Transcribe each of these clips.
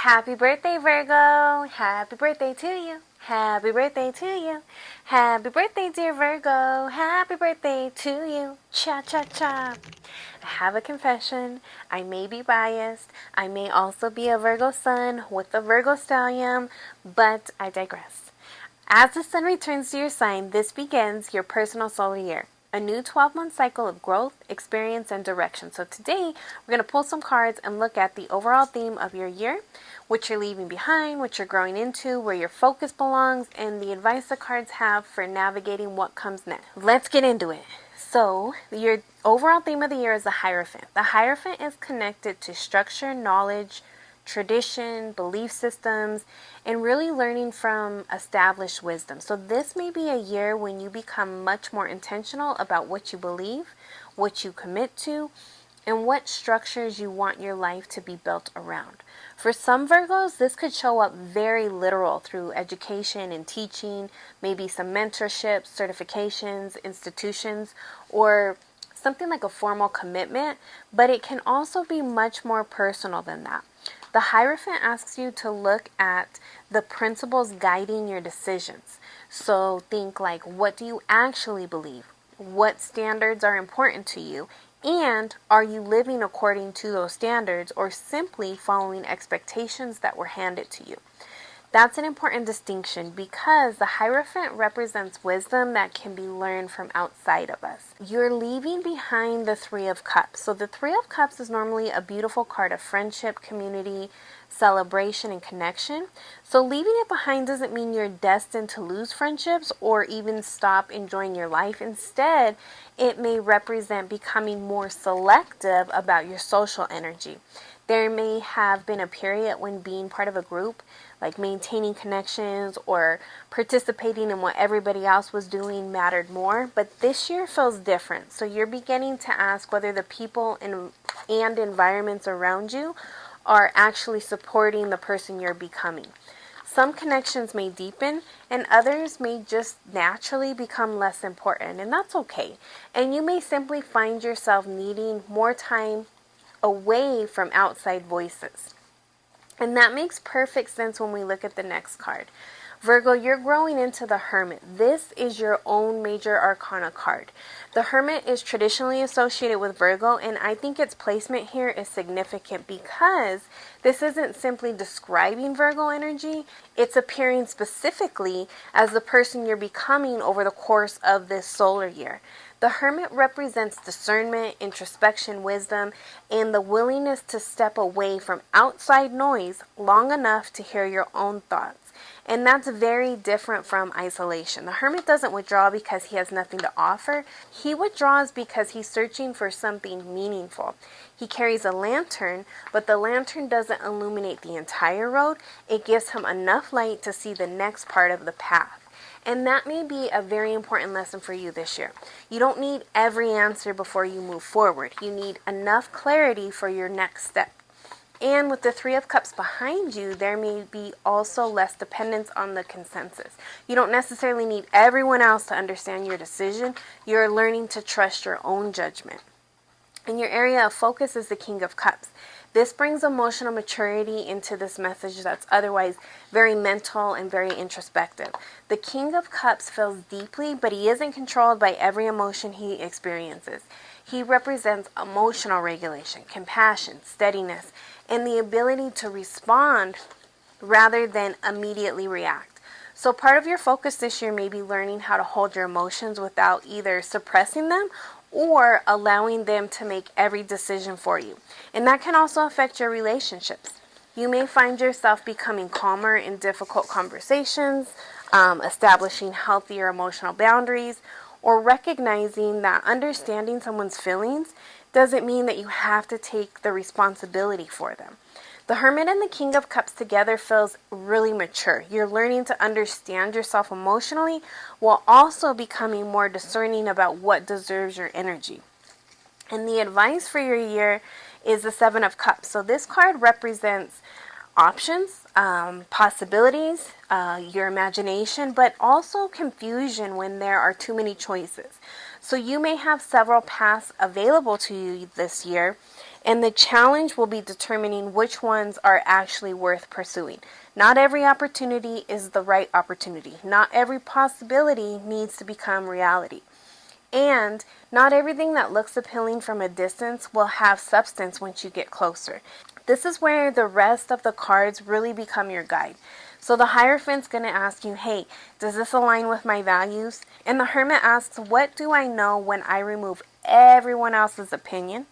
Happy birthday, Virgo. Happy birthday to you. Happy birthday to you. Happy birthday, dear Virgo. Happy birthday to you. Cha cha cha. I have a confession. I may be biased. I may also be a Virgo sun with a Virgo stallion, but I digress. As the sun returns to your sign, this begins your personal solar year. A new 12-month cycle of growth, experience, and direction. So today, we're going to pull some cards and look at the overall theme of your year, what you're leaving behind, what you're growing into, where your focus belongs, and the advice the cards have for navigating what comes next. Let's get into it. So, your overall theme of the year is the Hierophant. The Hierophant is connected to structure, knowledge, tradition, belief systems, and really learning from established wisdom. So this may be a year when you become much more intentional about what you believe, what you commit to, and what structures you want your life to be built around. For some Virgos, this could show up very literal through education and teaching, maybe some mentorships, certifications, institutions, or something like a formal commitment, but it can also be much more personal than that. The Hierophant asks you to look at the principles guiding your decisions. So think like, what do you actually believe? What standards are important to you? And are you living according to those standards or simply following expectations that were handed to you? That's an important distinction because the Hierophant represents wisdom that can be learned from outside of us. You're leaving behind the Three of Cups. So the Three of Cups is normally a beautiful card of friendship, community, celebration, and connection. So leaving it behind doesn't mean you're destined to lose friendships or even stop enjoying your life. Instead, it may represent becoming more selective about your social energy. There may have been a period when being part of a group, like maintaining connections or participating in what everybody else was doing, mattered more. But this year feels different. So you're beginning to ask whether the people and environments around you are actually supporting the person you're becoming. Some connections may deepen and others may just naturally become less important, and that's okay. And you may simply find yourself needing more time away from outside voices. And that makes perfect sense when we look at the next card. Virgo, you're growing into the Hermit. This is your own major arcana card. The Hermit is traditionally associated with Virgo, and I think its placement here is significant because this isn't simply describing Virgo energy, it's appearing specifically as the person you're becoming over the course of this solar year. The Hermit represents discernment, introspection, wisdom, and the willingness to step away from outside noise long enough to hear your own thoughts. And that's very different from isolation. The Hermit doesn't withdraw because he has nothing to offer. He withdraws because he's searching for something meaningful. He carries a lantern, but the lantern doesn't illuminate the entire road. It gives him enough light to see the next part of the path. And that may be a very important lesson for you this year. You don't need every answer before you move forward. You need enough clarity for your next step. And with the Three of Cups behind you, there may be also less dependence on the consensus. You don't necessarily need everyone else to understand your decision. You're learning to trust your own judgment. And your area of focus is the King of Cups. This brings emotional maturity into this message that's otherwise very mental and very introspective. The King of Cups feels deeply, but he isn't controlled by every emotion he experiences. He represents emotional regulation, compassion, steadiness, and the ability to respond rather than immediately react. So part of your focus this year may be learning how to hold your emotions without either suppressing them or allowing them to make every decision for you. And that can also affect your relationships. You may find yourself becoming calmer in difficult conversations, establishing healthier emotional boundaries, or recognizing that understanding someone's feelings doesn't mean that you have to take the responsibility for them. The Hermit and the King of Cups together feels really mature. You're learning to understand yourself emotionally while also becoming more discerning about what deserves your energy. And the advice for your year is the Seven of Cups. So this card represents options, possibilities, your imagination, but also confusion when there are too many choices. So you may have several paths available to you this year, And the challenge will be determining which ones are actually worth pursuing. Not every opportunity is the right opportunity. Not every possibility needs to become reality. And not everything that looks appealing from a distance will have substance once you get closer. This is where the rest of the cards really become your guide. So the Hierophant's going to ask you, hey, does this align with my values? And the Hermit asks, what do I know when I remove everyone else's opinion?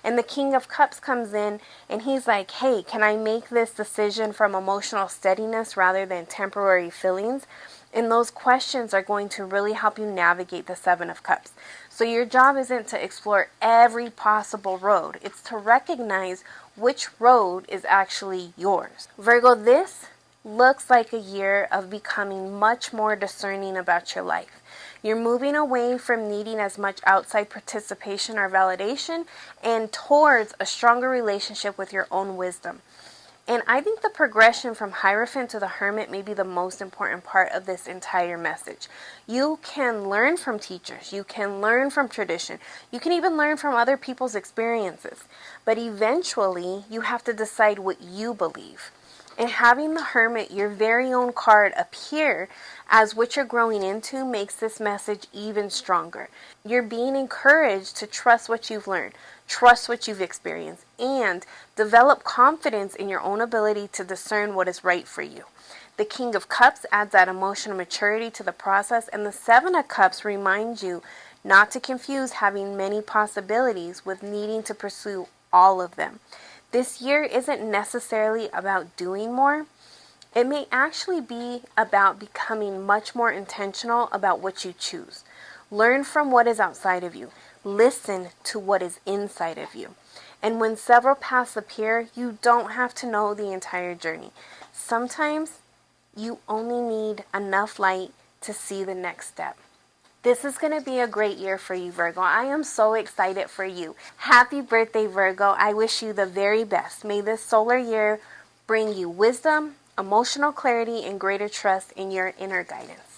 And the King of Cups comes in and he's like, hey, can I make this decision from emotional steadiness rather than temporary feelings? And those questions are going to really help you navigate the Seven of Cups. So your job isn't to explore every possible road. It's to recognize which road is actually yours. Virgo, this looks like a year of becoming much more discerning about your life. You're moving away from needing as much outside participation or validation and towards a stronger relationship with your own wisdom. And I think the progression from Hierophant to the Hermit may be the most important part of this entire message. You can learn from teachers. You can learn from tradition. You can even learn from other people's experiences. But eventually, you have to decide what you believe. And having the Hermit, your very own card, appear as what you're growing into makes this message even stronger. You're being encouraged to trust what you've learned, trust what you've experienced, and develop confidence in your own ability to discern what is right for you. The King of Cups adds that emotional maturity to the process, and the Seven of Cups reminds you not to confuse having many possibilities with needing to pursue all of them. This year isn't necessarily about doing more. It may actually be about becoming much more intentional about what you choose. Learn from what is outside of you. Listen to what is inside of you. And when several paths appear, you don't have to know the entire journey. Sometimes you only need enough light to see the next step. This is going to be a great year for you, Virgo. I am so excited for you. Happy birthday, Virgo. I wish you the very best. May this solar year bring you wisdom, emotional clarity, and greater trust in your inner guidance.